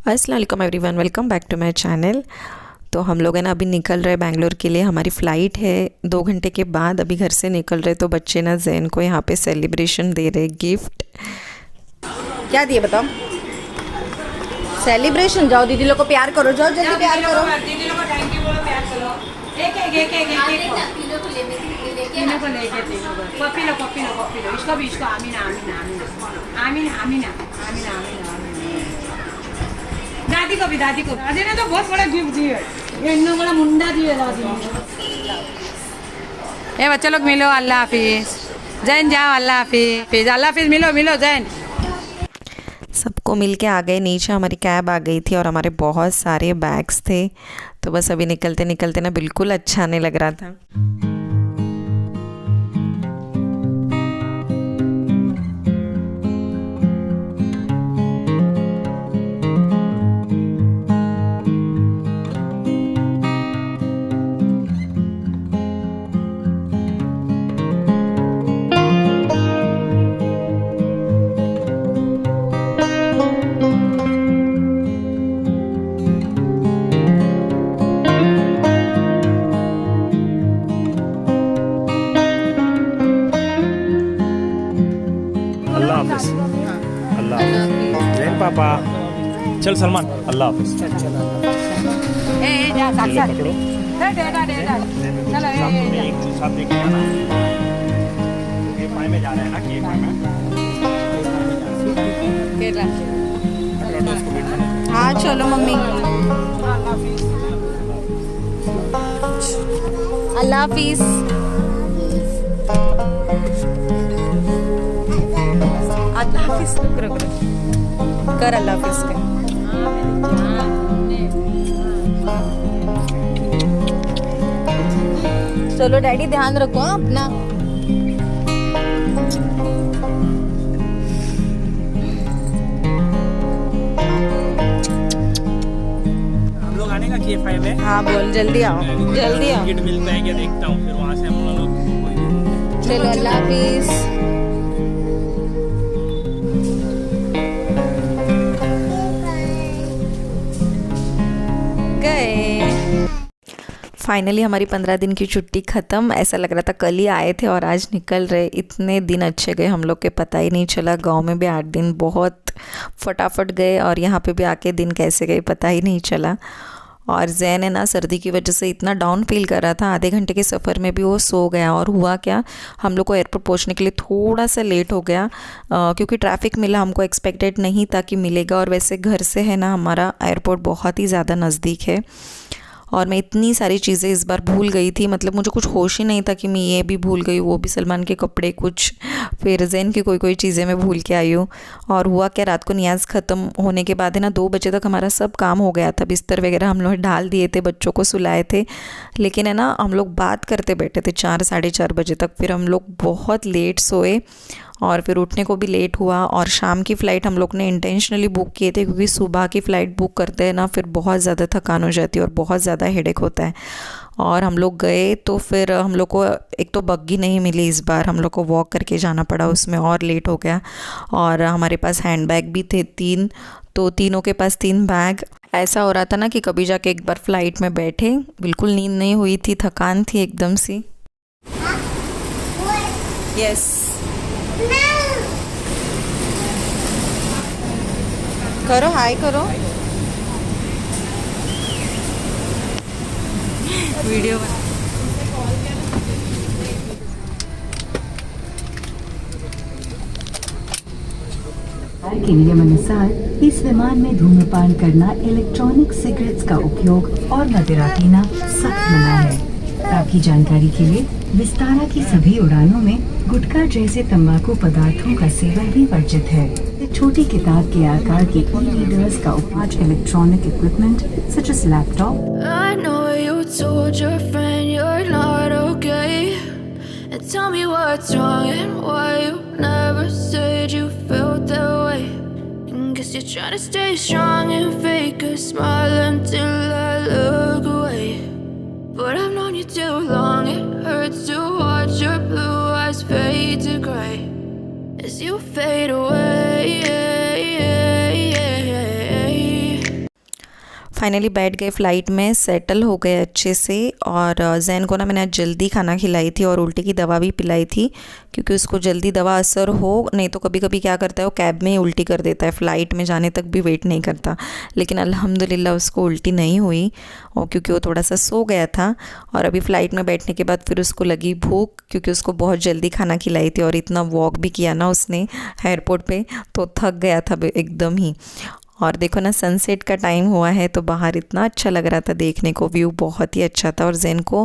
अस्सलाम वालेकुम everyone, welcome back to my channel. तो हम लोग है ना अभी निकल रहे बैंगलोर के लिए। हमारी फ़्लाइट है 2 घंटे के बाद, अभी घर से निकल रहे। तो बच्चे ना जैन को यहाँ पे सेलिब्रेशन दे रहे गिफ्ट। क्या दिए बताओ? सेलिब्रेशन। जाओ दीदी लोग को प्यार करो, जाओ जल्दी प्यार करो। दीदी लोग को थैंक यू बोलो, प्यार करो। एक को लेके तीनों को पप्पी लो इसको भी, इसको आमीना। दादी को भी दादी ने तो बहुत बड़ा गिफ्ट दिए, ये इतना बड़ा मुंडा दिए दादी ने। ए बच्चे लोग मिलो, अल्लाह हाफिज। जैन जाओ, अल्लाह हाफिज, मिलो जैन। सबको मिल के आ गए नीचे। हमारी कैब आ गई थी और हमारे बहुत सारे बैग्स थे। तो बस अभी निकलते निकलते ना बिल्कुल अच्छा नहीं लग रहा था। अल्लाह हाफिज। जैन पापा, चल सलमान, अल्लाह हाफिज। ए जा साथ पकड़ो। चलो एक साथ देख लिया ना, ये पाए में जा रहे हैं ना कि ये पाए में पकड़ो तो उसको बैठा नहीं। हाँ चलो मम्मी। अल्लाह हाफिज। अल्लाह हाफिज। रुक कर अल्लाह हाफिज के। चलो डैडी ध्यान रखो अपना। हम लोग आने का KF5 है। हाँ बोल, जल्दी आओ जल्दी आओ। टिकट मिलता है क्या देखता हूँ, फिर वहाँ से हम लोग। चलो अल्लाह हाफिज। गए। फाइनली हमारी 15 दिन की छुट्टी ख़त्म। ऐसा लग रहा था कल ही आए थे और आज निकल रहे। इतने दिन अच्छे गए हम लोग के, पता ही नहीं चला। गांव में भी 8 दिन बहुत फटाफट गए और यहाँ पे भी आके दिन कैसे गए पता ही नहीं चला। और जैन है ना सर्दी की वजह से इतना डाउन फील कर रहा था। आधे घंटे के सफ़र में भी वो सो गया। और हुआ क्या, हम लोग को एयरपोर्ट पहुंचने के लिए थोड़ा सा लेट हो गया क्योंकि ट्रैफिक मिला। हमको एक्सपेक्टेड नहीं था कि मिलेगा। और वैसे घर से है ना हमारा एयरपोर्ट बहुत ही ज़्यादा नज़दीक है। और मैं इतनी सारी चीज़ें इस बार भूल गई थी, मतलब मुझे कुछ होश ही नहीं था कि मैं ये भी भूल गई, वो भी, सलमान के कपड़े कुछ, फिर जैन की कोई चीज़ें मैं भूल के आई हूँ। और हुआ क्या, रात को नियाज़ ख़त्म होने के बाद है ना 2 बजे तक हमारा सब काम हो गया था। बिस्तर वगैरह हम लोग डाल दिए थे, बच्चों को सुलाए थे। लेकिन है ना हम लोग बात करते बैठे थे 4 साढ़े 4 बजे तक। फिर हम लोग बहुत लेट सोए और फिर उठने को भी लेट हुआ। और शाम की फ़्लाइट हम लोग ने इंटेंशनली बुक किए थे क्योंकि सुबह की फ़्लाइट बुक करते हैं ना फिर बहुत ज़्यादा थकान हो जाती है और बहुत ज़्यादा हेडेक होता है। और हम लोग गए तो फिर हम लोग को एक तो बग्गी नहीं मिली इस बार, हम लोग को वॉक करके जाना पड़ा, उसमें और लेट हो गया। और हमारे पास हैंड बैग भी थे 3, तो तीनों के पास 3 बैग। ऐसा हो रहा था ना कि कभी जाके एक बार फ़्लाइट में बैठे, बिल्कुल नींद नहीं हुई थी, थकान थी एकदम सी। यस करो, हाय करो। वीडियो के नियमानुसार इस विमान में धूम्रपान करना, इलेक्ट्रॉनिक सिगरेट्स का उपयोग और मदिरा पीना सख्त मना है। आपकी जानकारी के लिए विस्तारा की सभी उड़ानों में गुटखा जैसे तंबाकू पदार्थों का सेवन भी वर्जित है। छोटी किताब के आकार के ई-रीडर्स का उपयोग, electronic equipment such as laptop. I know you told your friend you're not okay, and tell me what's wrong and why you never said you felt that way. And guess you're trying to stay strong and fake a smile until I look away. But I've known you too long, it hurts to watch your blue eyes fade to gray as you fade away. Finally बैठ गए flight में, settle हो गए अच्छे से। और जैन को ना मैंने आज जल्दी खाना खिलाई थी और उल्टी की दवा भी पिलाई थी, क्योंकि उसको जल्दी दवा असर हो, नहीं तो कभी कभी क्या करता है वो कैब में ही उल्टी कर देता है, फ़्लाइट में जाने तक भी वेट नहीं करता। लेकिन अल्हम्दुलिल्लाह उसको उल्टी नहीं हुई, और क्योंकि वो थोड़ा सा सो गया था। और अभी फ़्लाइट में बैठने के बाद फिर उसको लगी भूख, क्योंकि उसको बहुत जल्दी खाना खिलाई थी और इतना वॉक भी किया ना उसने एयरपोर्ट पे, तो थक गया था एकदम ही। और देखो ना सनसेट का टाइम हुआ है, तो बाहर इतना अच्छा लग रहा था देखने को, व्यू बहुत ही अच्छा था। और जैन को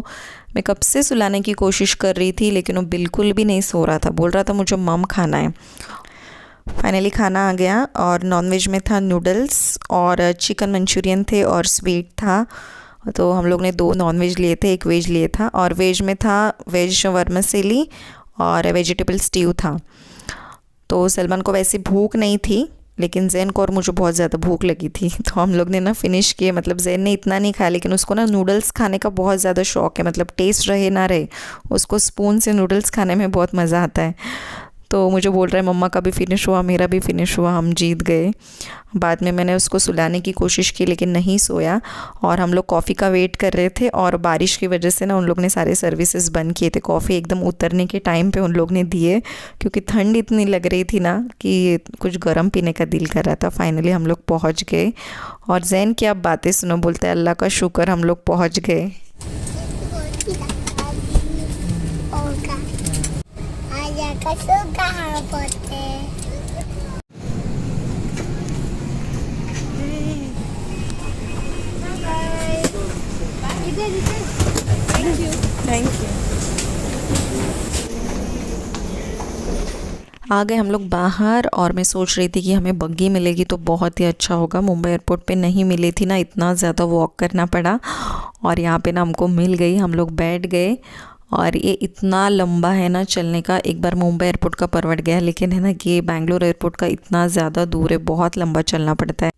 मैं कब से सुलाने की कोशिश कर रही थी, लेकिन वो बिल्कुल भी नहीं सो रहा था, बोल रहा था मुझे मम खाना है। फाइनली खाना आ गया, और नॉनवेज में था नूडल्स और चिकन मंचूरियन थे और स्वीट था। तो हम लोग ने 2 नॉनवेज लिए थे, 1 वेज लिए था। और वेज में था वेज वर्मिसेली और वेजिटेबल स्ट्यू था। तो सलमान को वैसे भूख नहीं थी, लेकिन जैन को और मुझे बहुत ज़्यादा भूख लगी थी, तो हम लोग ने ना फिनिश किए। मतलब जैन ने इतना नहीं खाया, लेकिन उसको ना नूडल्स खाने का बहुत ज़्यादा शौक़ है, मतलब टेस्ट रहे ना रहे, उसको स्पून से नूडल्स खाने में बहुत मज़ा आता है। तो मुझे बोल रहा है मम्मा का भी फिनिश हुआ, मेरा भी फिनिश हुआ, हम जीत गए। बाद में मैंने उसको सुलाने की कोशिश की, लेकिन नहीं सोया। और हम लोग कॉफ़ी का वेट कर रहे थे, और बारिश की वजह से ना उन लोग ने सारे सर्विसेज बंद किए थे। कॉफ़ी एकदम उतरने के टाइम पे उन लोग ने दिए, क्योंकि ठंड इतनी लग रही थी ना कि कुछ गर्म पीने का दिल कर रहा था। फाइनली हम लोग पहुँच गए। और जैन की आप बातें सुनो, बोलते हैं अल्लाह का शुक्र हम लोग पहुँच गए। Thank you. आ गए हम लोग बाहर, और मैं सोच रही थी कि हमें बग्गी मिलेगी तो बहुत ही अच्छा होगा। मुंबई एयरपोर्ट पे नहीं मिली थी ना, इतना ज़्यादा वॉक करना पड़ा, और यहाँ पे ना हमको मिल गई। हम लोग बैठ गए, और ये इतना लंबा है ना चलने का, एक बार मुंबई एयरपोर्ट का परवट गया, लेकिन है ना ये बेंगलोर एयरपोर्ट का इतना ज़्यादा दूर है, बहुत लंबा चलना पड़ता है।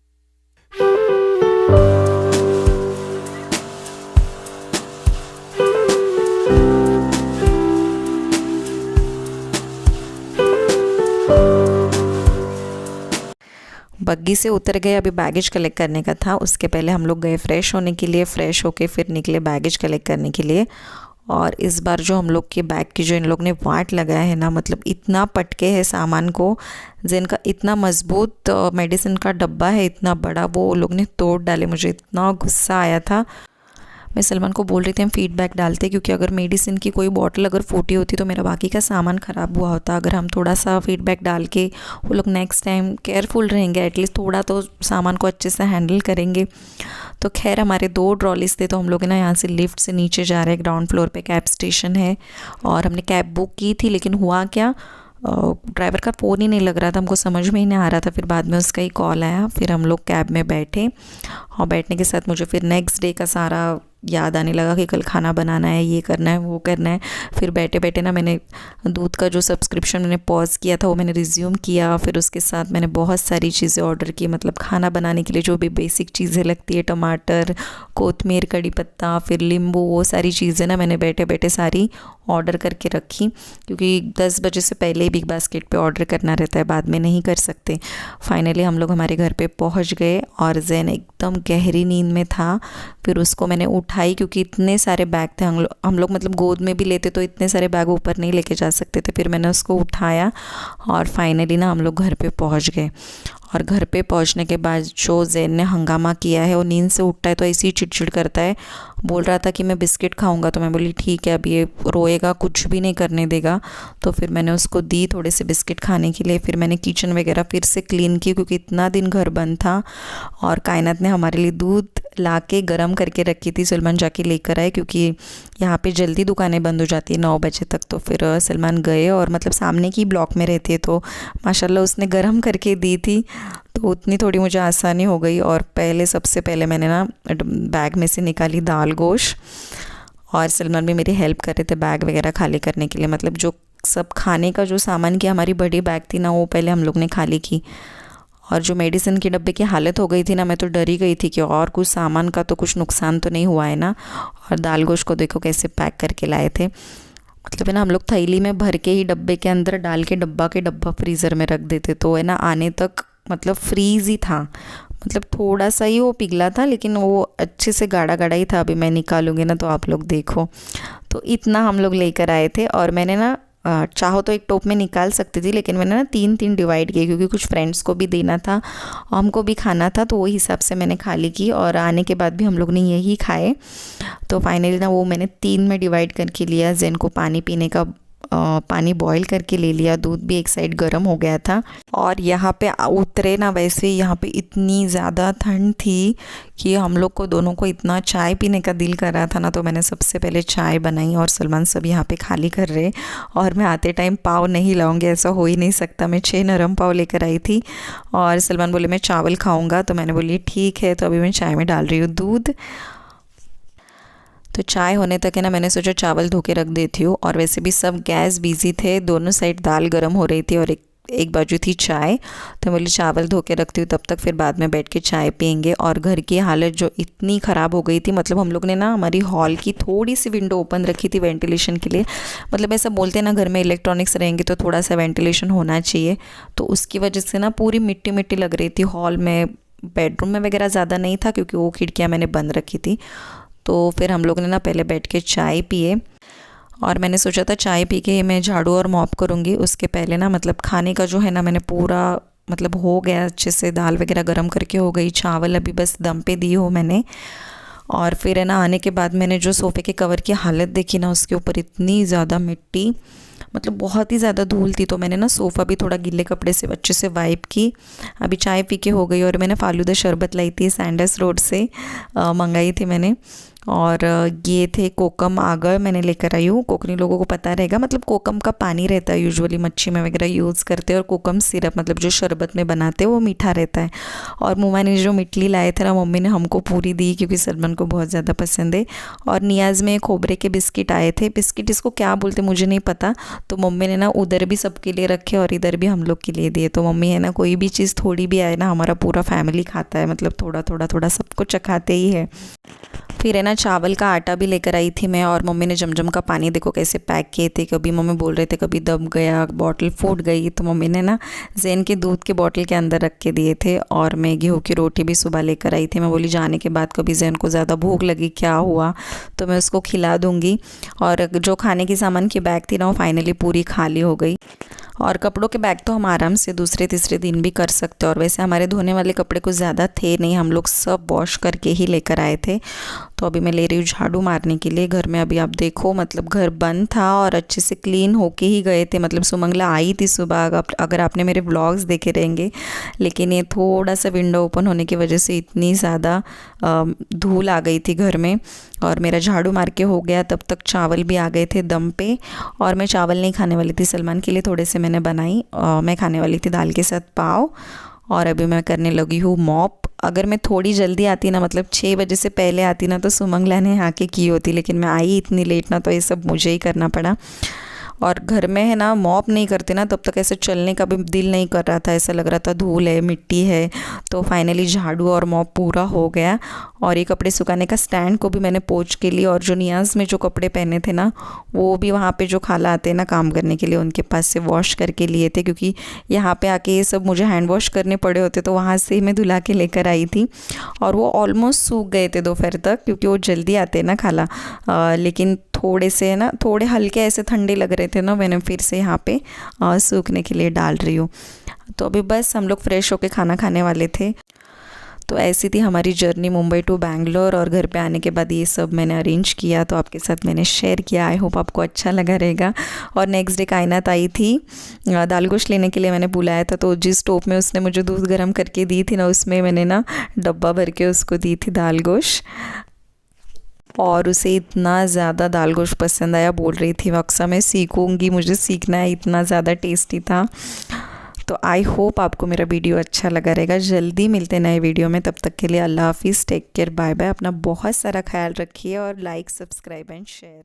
बग्गी से उतर गए, अभी बैगेज कलेक्ट करने का था। उसके पहले हम लोग गए फ्रेश होने के लिए, फ्रेश होके फिर निकले बैगेज कलेक्ट करने के लिए। और इस बार जो हम लोग के बैग की जो इन लोग ने वाट लगाया है ना, मतलब इतना पटके है सामान को, जिनका इतना मजबूत मेडिसिन का डब्बा है इतना बड़ा, वो लोग ने तोड़ डाले। मुझे इतना गुस्सा आया था। मैं सलमान को बोल रही थी हम फीडबैक डालते, क्योंकि अगर मेडिसिन की कोई बॉटल अगर फूटी होती तो मेरा बाकी का सामान ख़राब हुआ होता। अगर हम थोड़ा सा फीडबैक डाल के वो लोग नेक्स्ट टाइम केयरफुल रहेंगे, एटलीस्ट थोड़ा तो सामान को अच्छे से हैंडल करेंगे। तो खैर हमारे 2 ट्रॉलीज थे, तो हम लोग ना यहाँ से लिफ्ट से नीचे जा रहे हैं। ग्राउंड फ्लोर पे कैब स्टेशन है, और हमने कैब बुक की थी, लेकिन हुआ क्या, ड्राइवर का फ़ोन ही नहीं लग रहा था, हमको समझ में ही नहीं आ रहा था। फिर बाद में उसका ही कॉल आया, फिर हम लोग कैब में बैठे, और बैठने के साथ मुझे फिर नेक्स्ट डे का सारा याद आने लगा कि कल खाना बनाना है, ये करना है, वो करना है। फिर बैठे बैठे ना मैंने दूध का जो सब्सक्रिप्शन मैंने पॉज किया था वो मैंने रिज्यूम किया। फिर उसके साथ मैंने बहुत सारी चीज़ें ऑर्डर की, मतलब खाना बनाने के लिए जो भी बेसिक चीज़ें लगती है, टमाटर, कोतमीर, कड़ी पत्ता, फिर नींबू, वो सारी चीज़ें ना मैंने बैठे बैठे सारी ऑर्डर करके रखी, क्योंकि 10 बजे से पहले ही बिग बास्केट पे ऑर्डर करना रहता है, बाद में नहीं कर सकते। फाइनली हम लोग हमारे घर पे पहुंच गए, और जैन एकदम गहरी नींद में था। फिर उसको मैंने उठाई, क्योंकि इतने सारे बैग थे, हम लोग मतलब गोद में भी लेते तो इतने सारे बैग ऊपर नहीं लेके जा सकते थे। फिर मैंने उसको उठाया, और फाइनली ना हम लोग घर पे पहुंच गए। और घर पे पहुंचने के बाद जो जैन ने हंगामा किया है, वो नींद से उठता है तो ऐसे ही चिड़चिड़ करता है, बोल रहा था कि मैं बिस्किट खाऊंगा। तो मैं बोली ठीक है, अब ये रोएगा, कुछ भी नहीं करने देगा। तो फिर मैंने उसको दी थोड़े से बिस्किट खाने के लिए। फिर मैंने किचन वगैरह फिर से क्लीन की, क्योंकि इतना दिन घर बंद था। और कायनात ने हमारे लिए दूध ला के गर्म करके रखी थी, सलमान जाके लेकर आए, क्योंकि यहाँ पे जल्दी दुकानें बंद हो जाती है 9 बजे तक। तो फिर सलमान गए, और मतलब सामने की ब्लॉक में रहती है, तो माशाल्लाह उसने गर्म करके दी थी, तो उतनी थोड़ी मुझे आसानी हो गई। और सबसे पहले मैंने ना बैग में से निकाली दाल गोश्त, और सलमान भी मेरी हेल्प कर रहे थे बैग वगैरह खाली करने के लिए। मतलब जो सब खाने का जो सामान की हमारी बड़ी बैग थी ना, वो पहले हम लोग ने खाली की। और जो मेडिसिन के डब्बे की हालत हो गई थी ना, मैं तो डर ही गई थी कि और कुछ सामान का तो कुछ नुकसान तो नहीं हुआ है ना। और दाल गोश्त को देखो कैसे पैक करके लाए थे, मतलब है ना हम लोग थैली में भर के ही डब्बे के अंदर डाल के डब्बा फ्रीज़र में रख देते, तो है ना आने तक मतलब फ्रीज़ ही था, मतलब थोड़ा सा ही वो पिघला था, लेकिन वो अच्छे से गाढ़ा गाढ़ा ही था। अभी मैं निकालूंगी ना तो आप लोग देखो। तो इतना हम लोग लेकर आए थे, और मैंने ना चाहो तो एक टोप में निकाल सकती थी, लेकिन मैंने ना 3-3 डिवाइड किए क्योंकि कुछ फ्रेंड्स को भी देना था, हमको भी खाना था, तो वही हिसाब से मैंने खाली की। और आने के बाद भी हम लोग ने यही खाए। तो फाइनली ना वो मैंने 3 में डिवाइड करके लिया। ज़ेन को पानी पीने का पानी बॉईल करके ले लिया, दूध भी एक साइड गर्म हो गया था। और यहाँ पे उतरे ना, वैसे यहाँ पे इतनी ज़्यादा ठंड थी कि हम लोग को दोनों को इतना चाय पीने का दिल कर रहा था ना। तो मैंने सबसे पहले चाय बनाई और सलमान सब यहाँ पे खाली कर रहे। और मैं आते टाइम पाव नहीं लाऊंगी, ऐसा हो ही नहीं सकता। मैं 6 नरम पाव लेकर आई थी और सलमान बोले मैं चावल खाऊँगा, तो मैंने बोली ठीक है। तो अभी मैं चाय में डाल रही हूँ दूध। तो चाय होने तक है ना, मैंने सोचा चावल धो के रख देती हूँ। और वैसे भी सब गैस बिजी थे, दोनों साइड दाल गर्म हो रही थी और एक बाजू थी चाय। तो बोली चावल धो के रखती हूँ, तब तक फिर बाद में बैठ के चाय पियेंगे। और घर की हालत जो इतनी ख़राब हो गई थी, मतलब हम लोग ने ना हमारी हॉल की थोड़ी सी विंडो ओपन रखी थी वेंटिलेशन के लिए। मतलब ऐसा बोलते हैं ना, घर में इलेक्ट्रॉनिक्स रहेंगे तो थोड़ा सा वेंटिलेशन होना चाहिए। तो उसकी वजह से ना पूरी मिट्टी मिट्टी लग रही थी हॉल में। बेडरूम में वगैरह ज़्यादा नहीं था क्योंकि वो खिड़कियाँ मैंने बंद रखी थी। तो फिर हम लोग ने ना पहले बैठ के चाय पिए, और मैंने सोचा था चाय पी के मैं झाड़ू और मॉप करूँगी। उसके पहले ना मतलब खाने का जो है ना, मैंने पूरा मतलब हो गया अच्छे से, दाल वगैरह गरम करके हो गई, चावल अभी बस दम पे दी हो मैंने। और फिर है ना आने के बाद मैंने जो सोफ़े के कवर की हालत देखी ना, उसके ऊपर इतनी ज़्यादा मिट्टी, मतलब बहुत ही ज़्यादा धूल थी। तो मैंने ना सोफ़ा भी थोड़ा गीले कपड़े से अच्छे से वाइप की। अभी चाय पी के हो गई। और मैंने फालूदा शरबत लाई थी, सैंडस रोड से मंगाई थी मैंने। और ये थे कोकम आगर, मैंने लेकर आई हूँ। कोकनी लोगों को पता रहेगा, मतलब कोकम का पानी रहता है, यूजुअली मच्छी में वगैरह यूज़ करते हैं। और कोकम सिरप मतलब जो शरबत में बनाते हैं वो मीठा रहता है। और मुमा ने जो मिटली लाए थे ना, मम्मी ने हमको पूरी दी क्योंकि सलमान को बहुत ज़्यादा पसंद है। और नियाज़ में खोबरे के बिस्किट आए थे, बिस्किट इसको क्या बोलते मुझे नहीं पता। तो मम्मी ने ना उधर भी सबके लिए रखे और इधर भी हम लोग के लिए दिए। तो मम्मी है ना, कोई भी चीज़ थोड़ी भी आए ना, हमारा पूरा फैमिली खाता है, मतलब थोड़ा थोड़ा थोड़ा सबको चखाते ही है। फिर है ना चावल का आटा भी लेकर आई थी मैं। और मम्मी ने जमजम का पानी देखो कैसे पैक किए थे। कभी मम्मी बोल रहे थे कभी दब गया, बॉटल फूट गई, तो मम्मी ने ना ज़ेन के दूध के बॉटल के अंदर रख के दिए थे। और मैं गेहूँ की रोटी भी सुबह लेकर आई थी। मैं बोली जाने के बाद कभी ज़ेन को ज़्यादा भूख लगी, क्या हुआ तो मैं उसको खिला दूँगी। और जो खाने की सामान की बैग थी ना, वो फाइनली पूरी खाली हो गई। और कपड़ों के बैग तो हम आराम से दूसरे तीसरे दिन भी कर सकते हैं। और वैसे हमारे धोने वाले कपड़े कुछ ज़्यादा थे नहीं, हम लोग सब वॉश करके ही लेकर आए थे। तो अभी मैं ले रही हूँ झाड़ू मारने के लिए। घर में अभी आप देखो, मतलब घर बंद था और अच्छे से क्लीन होके ही गए थे। मतलब सुमंगला आई थी सुबह, अगर आपने मेरे व्लॉग्स देखे रहेंगे। लेकिन ये थोड़ा सा विंडो ओपन होने की वजह से इतनी ज़्यादा धूल आ गई थी घर में। और मेरा झाड़ू मार के हो गया, तब तक चावल भी आ गए थे दम पे। और मैं चावल नहीं खाने वाली थी, सलमान के लिए थोड़े से मैंने बनाई। मैं खाने वाली थी दाल के साथ पाव। और अभी मैं करने लगी हूँ मॉप। अगर मैं थोड़ी जल्दी आती ना, मतलब 6 बजे से पहले आती ना, तो सुमंगला ने आके की होती। लेकिन मैं आई इतनी लेट ना, तो ये सब मुझे ही करना पड़ा। और घर में है ना मॉप नहीं करते ना, तब तक ऐसे चलने का भी दिल नहीं कर रहा था, ऐसा लग रहा था धूल है, मिट्टी है। तो फाइनली झाड़ू और मॉप पूरा हो गया। और ये कपड़े सुखाने का स्टैंड को भी मैंने पोंछ के लिए। और जो नियाज़ में जो कपड़े पहने थे ना, वो भी वहाँ पे जो खाला आते हैं ना काम करने के लिए, उनके पास से वॉश करके लिए थे। क्योंकि यहाँ पे आके ये सब मुझे हैंड वॉश करने पड़े होते, तो वहाँ से मैं धुला के लेकर आई थी। और वो ऑलमोस्ट सूख गए थे दोपहर तक, क्योंकि वो जल्दी आते हैं ना खाला। लेकिन थोड़े से ना, थोड़े हल्के ऐसे ठंडे लग रहे थे ना, मैंने फिर से यहाँ पे सूखने के लिए डाल रही हूँ। तो अभी बस हम लोग फ्रेश होके खाना खाने वाले थे। तो ऐसी थी हमारी जर्नी मुंबई टू बैंगलोर। और घर पे आने के बाद ये सब मैंने अरेंज किया, तो आपके साथ मैंने शेयर किया। आई होप आपको अच्छा लगा रहेगा। और नेक्स्ट डे कायनात आई थी, दाल गोश्त लेने के लिए मैंने बुलाया था। तो जिस स्टोव में उसने मुझे दूध गर्म करके दी थी ना, उसमें मैंने ना डब्बा भर के उसको दी थी दाल गोश्त। और उसे इतना ज़्यादा दाल गोश्त पसंद आया, बोल रही थी वक्सा मैं सीखूंगी, मुझे सीखना है, इतना ज़्यादा टेस्टी था। तो आई होप आपको मेरा वीडियो अच्छा लगा रहेगा। जल्दी मिलते नए वीडियो में, तब तक के लिए अल्लाह हाफिज़, टेक केयर, बाय बाय। अपना बहुत सारा ख्याल रखिए और लाइक, सब्सक्राइब एंड शेयर।